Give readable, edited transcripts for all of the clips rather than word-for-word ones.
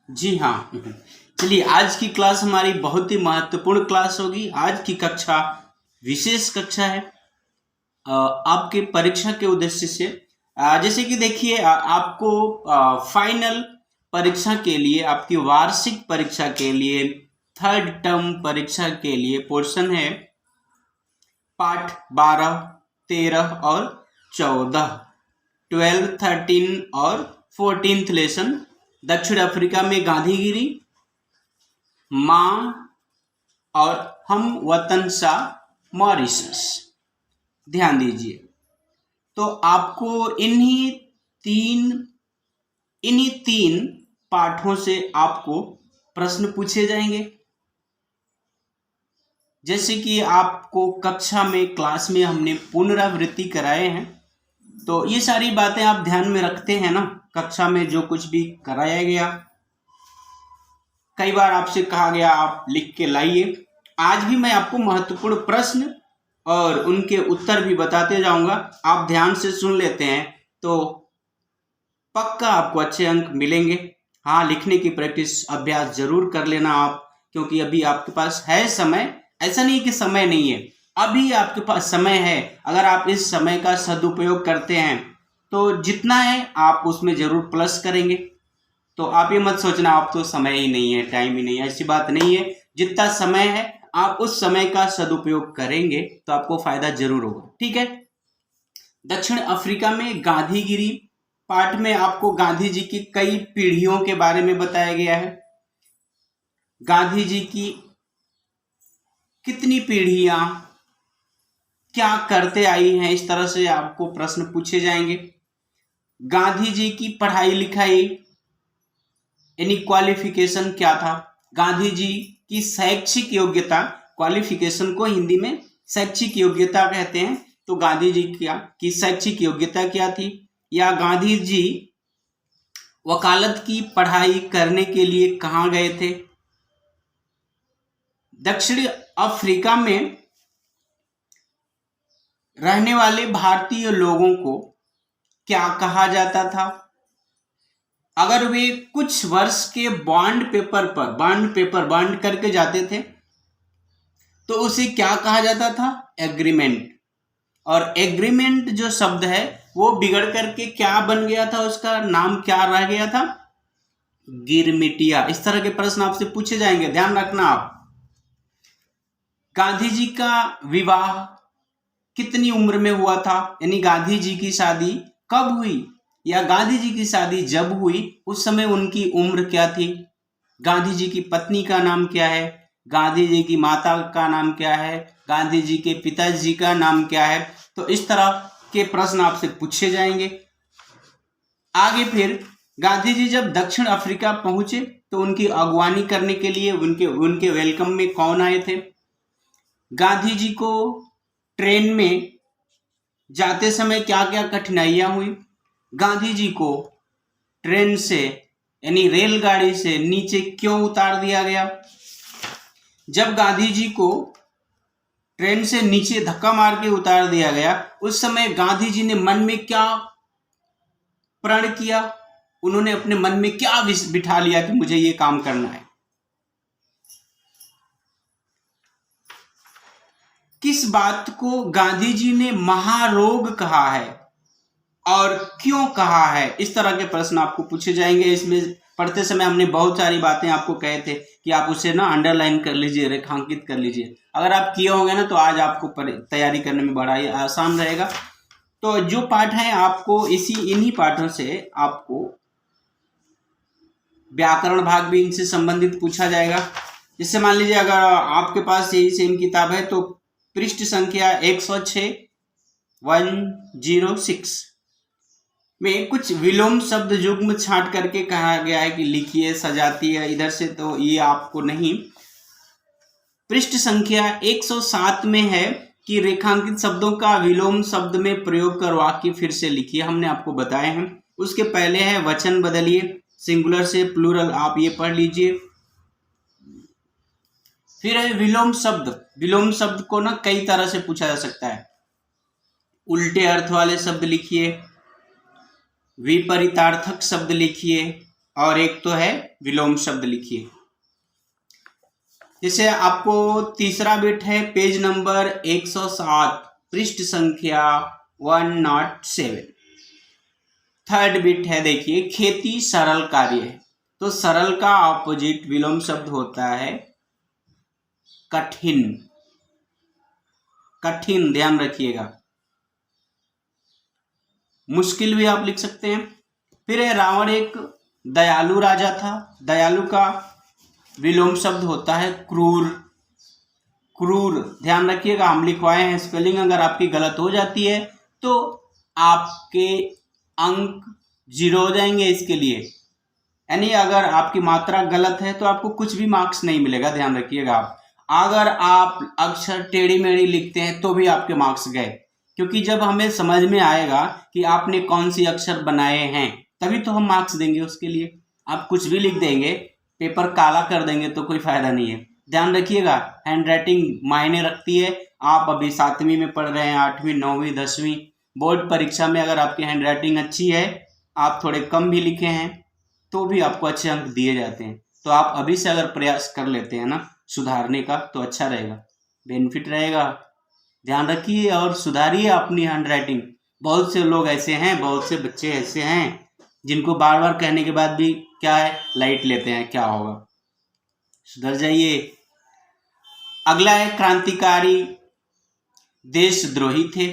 जी हाँ। चलिए, आज की क्लास हमारी बहुत ही महत्वपूर्ण क्लास होगी। आज की कक्षा विशेष कक्षा है आपके परीक्षा के उद्देश्य से। जैसे कि देखिए, आपको फाइनल परीक्षा के लिए, आपकी वार्षिक परीक्षा के लिए, थर्ड टर्म परीक्षा के लिए पोर्शन है पाठ 12, 13 और 14, 12, 13 और 14th लेसन। दक्षिण अफ्रीका में गांधीगिरी, माँ और हम वतन सा मॉरिशस। ध्यान दीजिए, तो आपको इन्हीं तीन पाठों से आपको प्रश्न पूछे जाएंगे। जैसे कि आपको कक्षा में, क्लास में हमने पुनरावृत्ति कराए हैं, तो ये सारी बातें आप ध्यान में रखते हैं ना। कक्षा में जो कुछ भी कराया गया, कई बार आपसे कहा गया आप लिख के लाइए। आज भी मैं आपको महत्वपूर्ण प्रश्न और उनके उत्तर भी बताते जाऊंगा। आप ध्यान से सुन लेते हैं तो पक्का आपको अच्छे अंक मिलेंगे। हाँ, लिखने की प्रैक्टिस, अभ्यास जरूर कर लेना आप, क्योंकि अभी आपके पास है समय। ऐसा नहीं कि समय नहीं है, अभी आपके पास समय है। अगर आप इस समय का सदुपयोग करते हैं तो जितना है आप उसमें जरूर प्लस करेंगे। तो आप ये मत सोचना आप तो समय ही नहीं है, टाइम ही नहीं है, ऐसी बात नहीं है। जितना समय है आप उस समय का सदुपयोग करेंगे तो आपको फायदा जरूर होगा। ठीक है। दक्षिण अफ्रीका में गांधीगिरी पाठ में आपको गांधी जी की कई पीढ़ियों के बारे में बताया गया है। गांधी जी की कितनी पीढ़ियां क्या करते आई हैं, इस तरह से आपको प्रश्न पूछे जाएंगे। गांधी जी की पढ़ाई लिखाई यानी क्वालिफिकेशन क्या था। गांधी जी की शैक्षिक योग्यता, क्वालिफिकेशन को हिंदी में शैक्षिक योग्यता कहते हैं। तो गांधी जी की शैक्षिक योग्यता क्या थी, या गांधी जी वकालत की पढ़ाई करने के लिए कहाँ गए थे। दक्षिण अफ्रीका में रहने वाले भारतीय लोगों को क्या कहा जाता था। अगर वे कुछ वर्ष के बॉन्ड करके जाते थे तो उसे क्या कहा जाता था, एग्रीमेंट। और एग्रीमेंट जो शब्द है वो बिगड़ करके क्या बन गया था, उसका नाम क्या रह गया था, गिरमिटिया। इस तरह के प्रश्न आपसे पूछे जाएंगे, ध्यान रखना आप। गांधी जी का विवाह कितनी उम्र में हुआ था, यानी गांधी जी की शादी कब हुई, या गांधी जी की शादी जब हुई उस समय उनकी उम्र क्या थी। गांधी जी की पत्नी का नाम क्या है, गांधी जी की माता का नाम क्या है, गांधी जी के पिताजी का नाम क्या है। तो इस तरह के प्रश्न आपसे पूछे जाएंगे। आगे फिर गांधी जी जब दक्षिण अफ्रीका पहुंचे तो उनकी अगवानी करने के लिए उनके वेलकम में कौन आए थे। गांधी जी को ट्रेन में जाते समय क्या क्या कठिनाइयां हुई। गांधी जी को ट्रेन से यानी रेलगाड़ी से नीचे क्यों उतार दिया गया। जब गांधी जी को ट्रेन से नीचे धक्का मार के उतार दिया गया उस समय गांधी जी ने मन में क्या प्रण किया, उन्होंने अपने मन में क्या बिठा लिया कि मुझे ये काम करना है। किस बात को गांधी जी ने महारोग कहा है और क्यों कहा है, इस तरह के प्रश्न आपको पूछे जाएंगे। इसमें पढ़ते समय हमने बहुत सारी बातें आपको कहे थे कि आप उसे ना अंडरलाइन कर लीजिए, रेखांकित कर लीजिए। अगर आप किए होंगे ना तो आज आपको तैयारी करने में बड़ा ही आसान रहेगा। तो जो पाठ है आपको इन्हीं पाठों से आपको व्याकरण भाग भी इनसे संबंधित पूछा जाएगा। जिससे मान लीजिए अगर आपके पास यही सेम किताब है तो पृष्ठ संख्या 106 106 में कुछ विलोम शब्द युग्म छांट करके कहा गया है कि लिखिए, सजाती है इधर से, तो ये आपको नहीं। पृष्ठ संख्या 107 में है कि रेखांकित शब्दों का विलोम शब्द में प्रयोग कर वाक्य फिर से लिखिए, हमने आपको बताए हैं। उसके पहले है वचन बदलिए, सिंगुलर से प्लूरल, आप ये पढ़ लीजिए। फिर है विलोम शब्द। विलोम शब्द को ना कई तरह से पूछा जा सकता है। उल्टे अर्थ वाले शब्द लिखिए, विपरीतार्थक शब्द लिखिए, और एक तो है विलोम शब्द लिखिए। जैसे आपको तीसरा बिट है पेज नंबर 107 पृष्ठ संख्या 107। थर्ड बिट है, देखिए खेती सरल कार्य है, तो सरल का ऑपोजिट विलोम शब्द होता है कठिन। कठिन ध्यान रखिएगा। मुश्किल भी आप लिख सकते हैं। फिर रावण एक दयालु राजा था, दयालु का विलोम शब्द होता है क्रूर। क्रूर ध्यान रखिएगा, हम लिखवाए हैं, स्पेलिंग अगर आपकी गलत हो जाती है तो आपके अंक 0 हो जाएंगे इसके लिए। यानी अगर आपकी मात्रा गलत है तो आपको कुछ भी मार्क्स नहीं मिलेगा, ध्यान रखिएगा आप। अगर आप अक्षर टेढ़ी मेढ़ी लिखते हैं तो भी आपके मार्क्स गए, क्योंकि जब हमें समझ में आएगा कि आपने कौन सी अक्षर बनाए हैं तभी तो हम मार्क्स देंगे उसके लिए। आप कुछ भी लिख देंगे, पेपर काला कर देंगे तो कोई फायदा नहीं है। ध्यान रखिएगा, हैंड राइटिंग मायने रखती है। आप अभी 7वीं में पढ़ रहे हैं, 8वीं 9वीं 10वीं, बोर्ड परीक्षा में अगर आपकी हैंड राइटिंग अच्छी है, आप थोड़े कम भी लिखे हैं तो भी आपको अच्छे अंक दिए जाते हैं। तो आप अभी से अगर प्रयास कर लेते हैं ना सुधारने का तो अच्छा रहेगा, बेनिफिट रहेगा। ध्यान रखिए और सुधारिए अपनी हैंड राइटिंग। बहुत से लोग ऐसे हैं, बहुत से बच्चे ऐसे हैं जिनको बार बार कहने के बाद भी क्या है, लाइट लेते हैं, क्या होगा, सुधर जाइए। अगला है क्रांतिकारी देशद्रोही थे।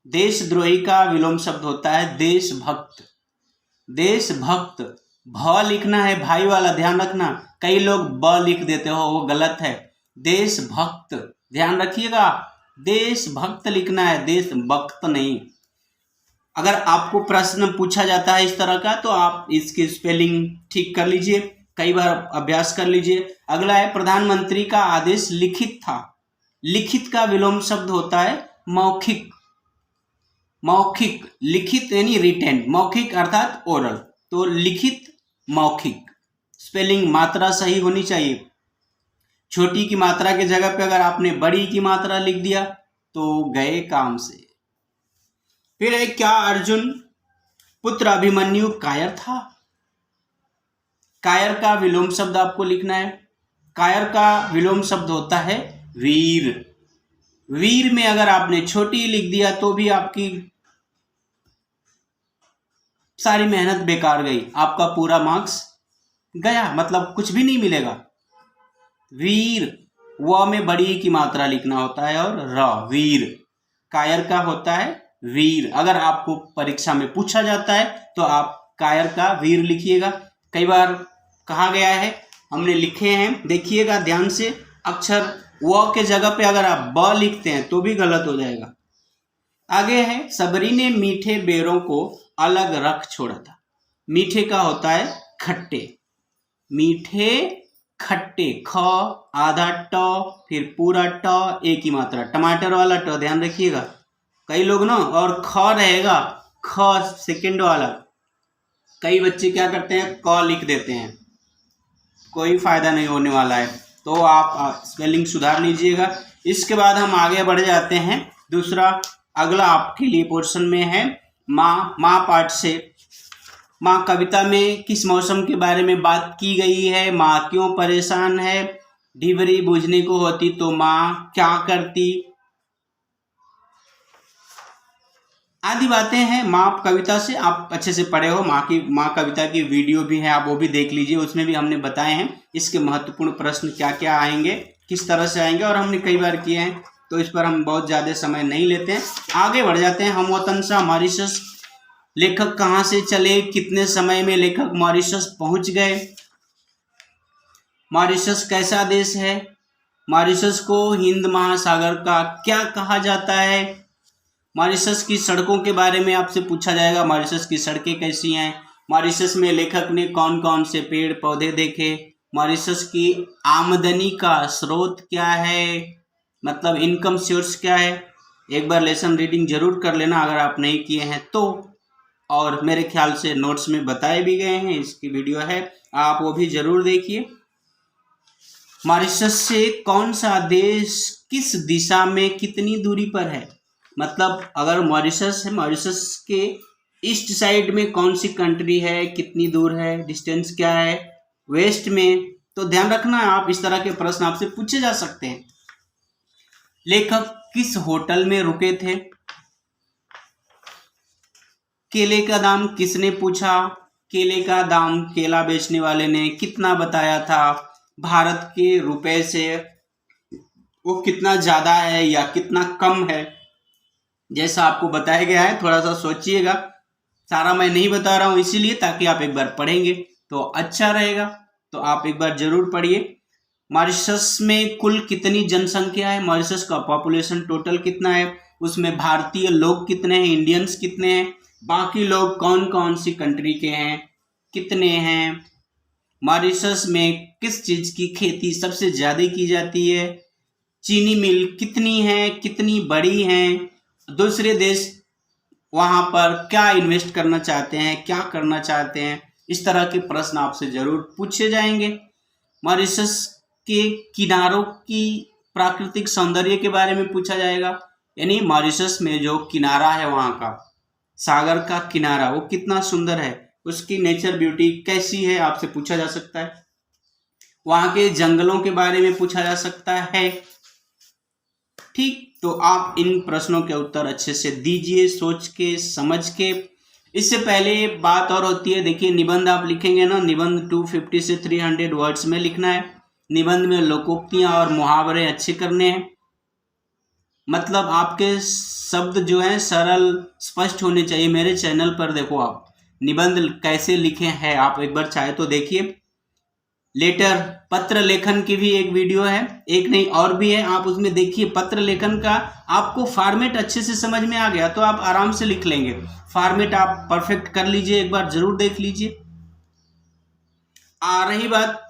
देशद्रोही का विलोम शब्द होता है देशभक्त। देशभक्त, भ लिखना है भाई वाला, ध्यान रखना। कई लोग ब लिख देते हो, वो गलत है। देशभक्त ध्यान रखिएगा, देशभक्त लिखना है, देशभक्त नहीं। अगर आपको प्रश्न पूछा जाता है इस तरह का तो आप इसकी स्पेलिंग ठीक कर लीजिए, कई बार अभ्यास कर लीजिए। अगला है प्रधानमंत्री का आदेश लिखित था। लिखित का विलोम शब्द होता है मौखिक। मौखिक, लिखित यानी रिटेन, मौखिक अर्थात ओरल, तो लिखित मौखिक। स्पेलिंग मात्रा सही होनी चाहिए। छोटी की मात्रा के जगह पे अगर आपने बड़ी की मात्रा लिख दिया तो गए काम से। फिर है क्या अर्जुन पुत्र अभिमन्यु कायर था। कायर का विलोम शब्द आपको लिखना है। कायर का विलोम शब्द होता है वीर। वीर में अगर आपने छोटी लिख दिया तो भी आपकी सारी मेहनत बेकार गई, आपका पूरा मार्क्स गया, मतलब कुछ भी नहीं मिलेगा। वीर, व में बड़ी की मात्रा लिखना होता है और र, वीर। कायर का होता है वीर। अगर आपको परीक्षा में पूछा जाता है तो आप कायर का वीर लिखिएगा। कई बार कहा गया है, हमने लिखे हैं, देखिएगा ध्यान से, अक्षर व के जगह पे अगर आप ब लिखते हैं तो भी गलत हो जाएगा। आगे है सबरी ने मीठे बेरों को अलग रख छोड़ा था। मीठे का होता है खट्टे। मीठे खट्टे, ख आधा ट फिर पूरा ट, एक ही मात्रा, टमाटर वाला ट, ध्यान रखिएगा। कई लोग ना, और ख रहेगा, ख सेकंड वाला, कई बच्चे क्या करते हैं क लिख देते हैं, कोई फायदा नहीं होने वाला है। तो आप स्पेलिंग सुधार लीजिएगा। इसके बाद हम आगे बढ़ जाते हैं। दूसरा अगला आपके लिए पोर्शन में है माँ। माँ पाठ से माँ कविता में किस मौसम के बारे में बात की गई है, माँ क्यों परेशान है, डिबरी बूझने को होती तो माँ क्या करती, आदि बातें हैं माँ कविता से। आप अच्छे से पढ़े हो, माँ कविता की वीडियो भी है, आप वो भी देख लीजिए, उसमें भी हमने बताए हैं इसके महत्वपूर्ण प्रश्न क्या क्या आएंगे, किस तरह से आएंगे, और हमने कई बार किए हैं तो इस पर हम बहुत ज़्यादा समय नहीं लेते हैं। आगे बढ़ जाते हैं। हम वतन सा मॉरिशस, लेखक कहाँ से चले, कितने समय में लेखक मॉरिशस पहुंच गए, मॉरिशस कैसा देश है, मॉरिशस को हिंद महासागर का क्या कहा जाता है, मॉरिशस की सड़कों के बारे में आपसे पूछा जाएगा, मॉरिशस की सड़कें कैसी हैं, मॉरिशस में लेखक ने कौन कौन से पेड़ पौधे देखे, मॉरिशस की आमदनी का स्रोत क्या है, मतलब इनकम सोर्स क्या है। एक बार लेसन रीडिंग जरूर कर लेना अगर आप नहीं किए हैं तो, और मेरे ख्याल से नोट्स में बताए भी गए हैं, इसकी वीडियो है, आप वो भी जरूर देखिए। मॉरिशस से कौन सा देश किस दिशा में कितनी दूरी पर है, मतलब अगर मॉरिशस है, मॉरिशस के ईस्ट साइड में कौन सी कंट्री है, कितनी दूर है, डिस्टेंस क्या है, वेस्ट में। तो ध्यान रखना, आप इस तरह के प्रश्न आपसे पूछे जा सकते हैं। लेखक किस होटल में रुके थे? केले का दाम किसने पूछा? केले का दाम केला बेचने वाले ने कितना बताया था? भारत के रुपए से वो कितना ज्यादा है या कितना कम है, जैसा आपको बताया गया है। थोड़ा सा सोचिएगा, सारा मैं नहीं बता रहा हूं इसीलिए, ताकि आप एक बार पढ़ेंगे तो अच्छा रहेगा। तो आप एक बार जरूर पढ़िए। मॉरिशस में कुल कितनी जनसंख्या है? मॉरिशस का पॉपुलेशन टोटल कितना है? उसमें भारतीय लोग कितने हैं, इंडियंस कितने हैं, बाकी लोग कौन कौन सी कंट्री के हैं, कितने हैं? मॉरिशस में किस चीज की खेती सबसे ज्यादा की जाती है? चीनी मिल कितनी है, कितनी बड़ी हैं? दूसरे देश वहां पर क्या इन्वेस्ट करना चाहते हैं, क्या करना चाहते हैं? इस तरह के प्रश्न आपसे जरूर पूछे जाएंगे। मॉरिशस के किनारों की प्राकृतिक सौंदर्य के बारे में पूछा जाएगा, यानी मॉरिशस में जो किनारा है वहां का, सागर का किनारा, वो कितना सुंदर है, उसकी नेचर ब्यूटी कैसी है, आपसे पूछा जा सकता है। वहां के जंगलों के बारे में पूछा जा सकता है। ठीक, तो आप इन प्रश्नों के उत्तर अच्छे से दीजिए, सोच के समझ के। इससे पहले बात और होती है, देखिए निबंध आप लिखेंगे ना, निबंध 250 से 300 वर्ड्स में लिखना है। निबंध में लोकोक्तियां और मुहावरे अच्छे करने हैं, मतलब आपके शब्द जो हैं सरल स्पष्ट होने चाहिए। मेरे चैनल पर देखो आप निबंध कैसे लिखे हैं, आप एक बार चाहे तो देखिए। लेटर पत्र लेखन की भी एक वीडियो है, एक नहीं और भी है, आप उसमें देखिए। पत्र लेखन का आपको फॉर्मेट अच्छे से समझ में आ गया तो आप आराम से लिख लेंगे। फॉर्मेट आप परफेक्ट कर लीजिए, एक बार जरूर देख लीजिए। आ रही बात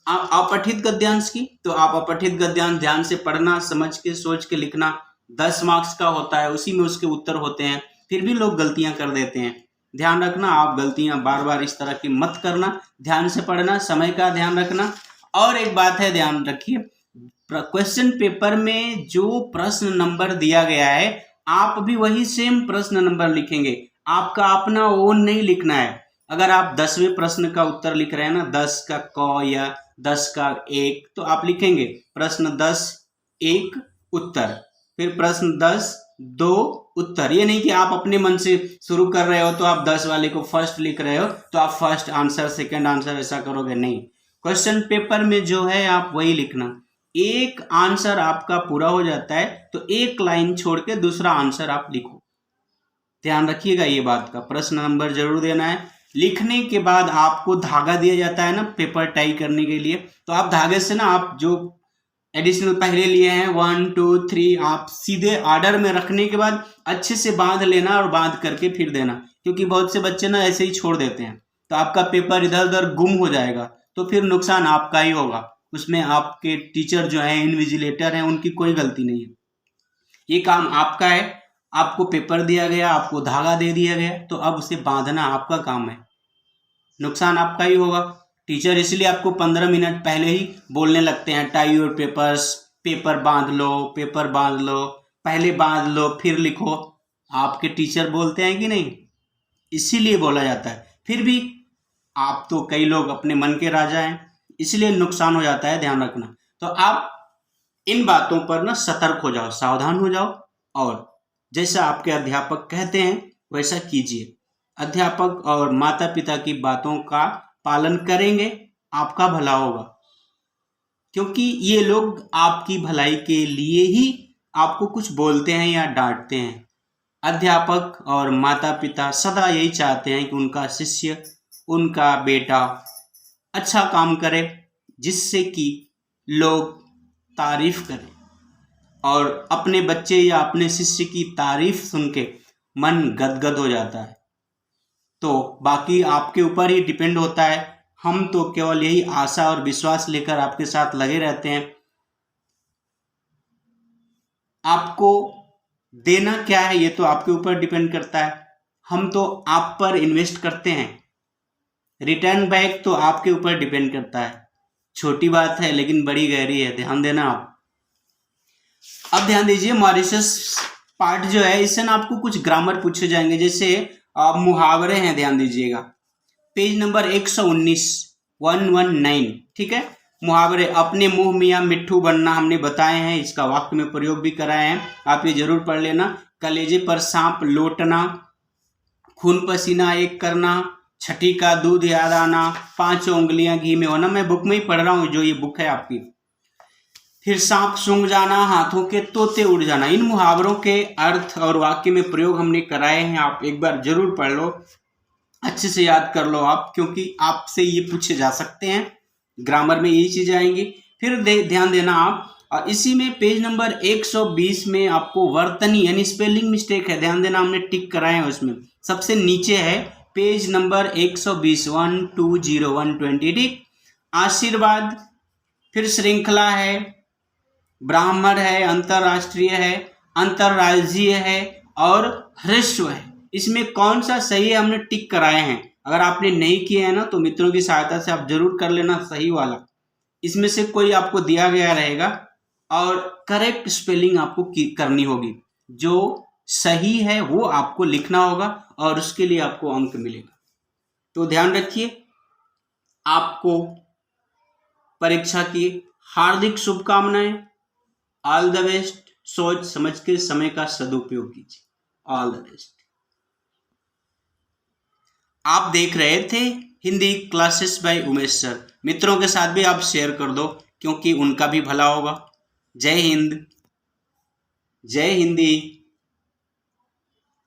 अपठित गद्यांश की, तो आप अपठित गद्यांश ध्यान से पढ़ना, समझ के सोच के लिखना। 10 मार्क्स का होता है, उसी में उसके उत्तर होते हैं। फिर भी लोग गलतियां कर देते हैं, ध्यान रखना। आप गलतियां बार बार इस तरह की मत करना, ध्यान से पढ़ना, समय का ध्यान रखना। और एक बात है, ध्यान रखिए, क्वेश्चन पेपर में जो प्रश्न नंबर दिया गया है, आप भी वही सेम प्रश्न नंबर लिखेंगे। आपका अपना ओन नहीं लिखना है। अगर आप 10वें प्रश्न का उत्तर लिख रहे हैं ना, 10 का क या 10 का 1, तो आप लिखेंगे प्रश्न 10 1 उत्तर, फिर प्रश्न 10 2 उत्तर। ये नहीं कि आप अपने मन से शुरू कर रहे हो तो आप 10 वाले को फर्स्ट लिख रहे हो तो आप फर्स्ट आंसर सेकंड आंसर ऐसा करोगे, नहीं। क्वेश्चन पेपर में जो है आप वही लिखना। एक आंसर आपका पूरा हो जाता है तो एक लाइन छोड़ के दूसरा आंसर आप लिखो, ध्यान रखिएगा ये बात का। प्रश्न नंबर जरूर देना है। लिखने के बाद आपको धागा दिया जाता है ना पेपर टाई करने के लिए, तो आप धागे से ना, आप जो एडिशनल पहले लिए हैं 1 2 3, आप सीधे ऑर्डर में रखने के बाद अच्छे से बांध लेना और बांध करके फिर देना, क्योंकि बहुत से बच्चे ना ऐसे ही छोड़ देते हैं तो आपका पेपर इधर उधर गुम हो जाएगा, तो फिर नुकसान आपका ही होगा। उसमें आपके टीचर जो है, इन्विजिलेटर हैं, उनकी कोई गलती नहीं है, ये काम आपका है। आपको पेपर दिया गया, आपको धागा दे दिया गया, तो अब उसे बांधना आपका काम है, नुकसान आपका ही होगा। टीचर इसलिए आपको 15 मिनट पहले ही बोलने लगते हैं, टाई योर पेपर्स, पेपर बांध लो, पेपर बांध लो, पहले बांध लो फिर लिखो। आपके टीचर बोलते हैं कि नहीं, इसीलिए बोला जाता है। फिर भी आप तो, कई लोग अपने मन के राजा हैं, इसलिए नुकसान हो जाता है, ध्यान रखना। तो आप इन बातों पर ना सतर्क हो जाओ, सावधान हो जाओ, और जैसा आपके अध्यापक कहते हैं वैसा कीजिए। अध्यापक और माता पिता की बातों का पालन करेंगे, आपका भला होगा, क्योंकि ये लोग आपकी भलाई के लिए ही आपको कुछ बोलते हैं या डांटते हैं। अध्यापक और माता पिता सदा यही चाहते हैं कि उनका शिष्य, उनका बेटा अच्छा काम करे, जिससे कि लोग तारीफ करें, और अपने बच्चे या अपने शिष्य की तारीफ सुन के मन गदगद हो जाता है। तो बाकी आपके ऊपर ही डिपेंड होता है, हम तो केवल यही आशा और विश्वास लेकर आपके साथ लगे रहते हैं। आपको देना क्या है ये तो आपके ऊपर डिपेंड करता है, हम तो आप पर इन्वेस्ट करते हैं, रिटर्न बैक तो आपके ऊपर डिपेंड करता है। छोटी बात है लेकिन बड़ी गहरी है, ध्यान देना आप। अब ध्यान दीजिए, मॉरिशस पार्ट जो है, इससे ना आपको कुछ ग्रामर पूछे जाएंगे, जैसे मुहावरे हैं, ध्यान दीजिएगा। पेज नंबर 119, 119, ठीक है। मुहावरे, अपने मुंह मियाँ मिट्ठू बनना हमने बताए हैं, इसका वाक्य में प्रयोग भी कराए हैं, आप ये जरूर पढ़ लेना। कलेजे पर सांप लोटना, खून पसीना एक करना, छठी का दूध याद आना, 5 उंगलियां घी में होना। मैं बुक में ही पढ़ रहा हूँ, जो ये बुक है आपकी। फिर सांप सूंघ जाना, हाथों के तोते उड़ जाना। इन मुहावरों के अर्थ और वाक्य में प्रयोग हमने कराए हैं, आप एक बार जरूर पढ़ लो, अच्छे से याद कर लो आप, क्योंकि आपसे ये पूछे जा सकते हैं, ग्रामर में यही चीजें आएंगी। फिर ध्यान देना आप, इसी में पेज नंबर 120 में आपको वर्तनी यानी स्पेलिंग मिस्टेक है, ध्यान देना, हमने टिक कराए हैं उसमें, सबसे नीचे है पेज नंबर 120, 120, ठीक। आशीर्वाद, फिर श्रृंखला है, ब्राह्मण है, अंतरराष्ट्रीय है, अंतरराज्यीय है और ह्रस्व है। इसमें कौन सा सही है हमने टिक कराए हैं, अगर आपने नहीं किए हैं ना तो मित्रों की सहायता से आप जरूर कर लेना सही वाला। इसमें से कोई आपको दिया गया रहेगा और करेक्ट स्पेलिंग आपको करनी होगी, जो सही है वो आपको लिखना होगा और उसके लिए आपको अंक मिलेगा। तो ध्यान रखिए, आपको परीक्षा की हार्दिक शुभकामनाएं। All the best. सोच समझ के समय का सदुपयोग कीजिए। All the best. आप देख रहे थे Hindi classes bye Umesh sir. मित्रों के साथ भी आप शेयर कर दो, क्योंकि उनका भी भला होगा। जय हिंद, जय हिंदी।